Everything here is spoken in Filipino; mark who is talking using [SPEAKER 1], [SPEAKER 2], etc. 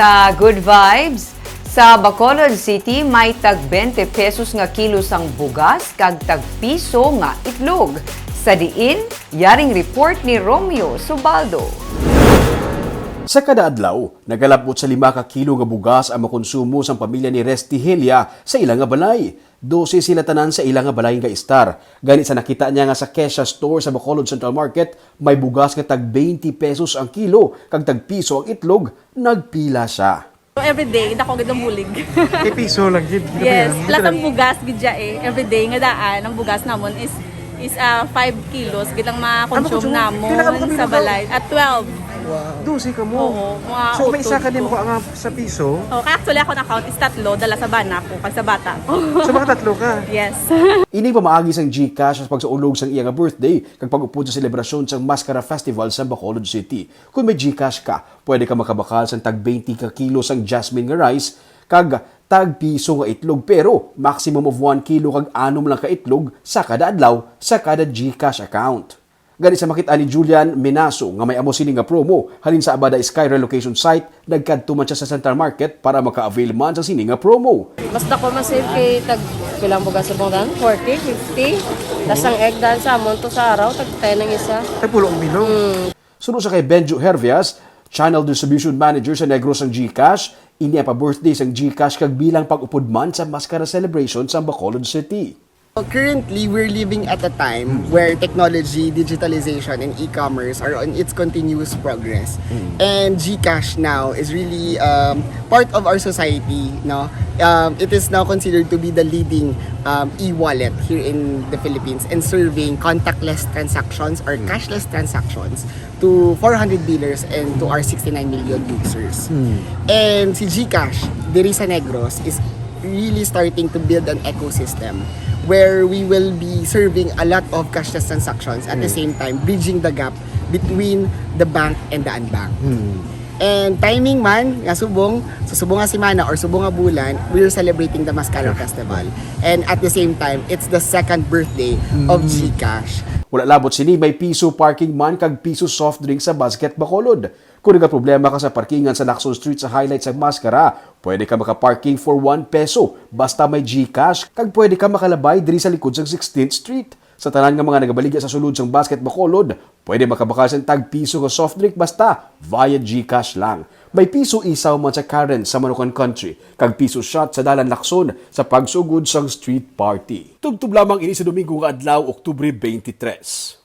[SPEAKER 1] sa Good Vibes. Sa Bacolod City, may tag 20 pesos nga kilos ang bugas kag tag piso nga itlog. Sa diin, yaring report ni Romeo Subaldo.
[SPEAKER 2] Sa kada adlaw, nagalabot sa 5 ka kilo nga bugas ang makonsumo sa pamilya ni Resty Helia sa ilang nga balay. 12 sila tanan sa ilang nga balay nga istar. Ganit sa nakita niya nga sa Kesha Store sa Bacolod Central Market, may bugas nga tag 20 pesos ang kilo, kag tag piso ang itlog, nagpila siya.
[SPEAKER 3] Everyday, dako gid ang bulig.
[SPEAKER 4] Piso lang gid.
[SPEAKER 3] Yes, plus ang bugas gid everyday nga daan ang bugas namon is 5 kilos gid ang ma-consume namon sa balay at 12.
[SPEAKER 4] Wow. 12 ka mo.
[SPEAKER 3] Oo, mga
[SPEAKER 4] So may isa ka din
[SPEAKER 3] utod.
[SPEAKER 4] mo ang sa piso.
[SPEAKER 3] Oh, kaya actually ako na-count is 3 dala sa bana ko pag sa bata ko.
[SPEAKER 4] So baka 3 ka.
[SPEAKER 3] Yes.
[SPEAKER 2] Ini pamaagi sang GCash sa pagsaulog sang iya nga birthday kag pag-upod sa selebrasyon sang Mascara Festival sa Bacolod City. Kung may GCash ka, pwede ka makabakal sang tag 20 ka kilo sang jasmine nga rice kag tag piso nga itlog, pero maximum of 1 kilo kag 6 lang ka itlog sa kada adlaw sa kada GCash account. Gani sa makita ni Julian Menaso nga may amo sini nga promo halin sa Abada Sky relocation site, nagkadto man siya sa Central Market para maka-avail man sa sini nga promo.
[SPEAKER 5] Mas dako man save kay tag pilang bugas sa bongdan 40, 50. Tas ang egg dan sa amon to sa araw tag 10 ang isa.
[SPEAKER 4] Ay pulo ang bilog.
[SPEAKER 2] Sunod sa kay Benjo Hervias, Channel Distribution Manager sa Negros sang GCash, inya pa birthday sang GCash kag bilang pag-upod man sa Mascara Celebration sa Bacolod City.
[SPEAKER 6] Currently, we're living at a time where technology, digitalization, and e-commerce are on its continuous progress. And GCash now is really part of our society. No, it is now considered to be the leading e-wallet here in the Philippines and serving contactless transactions or cashless transactions to 400 dealers and to our 69 million users. And si GCash, diri sa Negros, is really starting to build an ecosystem where we will be serving a lot of cashless transactions at the same time bridging the gap between the bank and the unbanked. And timing man, nga subong, sa subong nga simana or subong nga bulan, we're celebrating the Mascara Festival. And at the same time, it's the second birthday of GCash.
[SPEAKER 2] Wala labot sini may piso parking man kag piso soft drink sa Basket Bacolod. Kung nagka problema ka sa parkingan sa Lacson Street sa highlight sa Mascara, pwede ka maka-parking for 1 peso basta may GCash kag pwede ka makalabay diri sa likod sa 16th Street. Sa tanan nga mga nagabaligya sa sulod sang Basket Bacolod, pwede makabakal sa tag piso ka soft drink basta via GCash lang. May piso isaw man sa Karen sa Manukan Country, kag piso shot sa Dalan Lacson sa pagsugod sang street party. Tubtub lamang ini sa Domingo nga adlaw, Oktubre 23.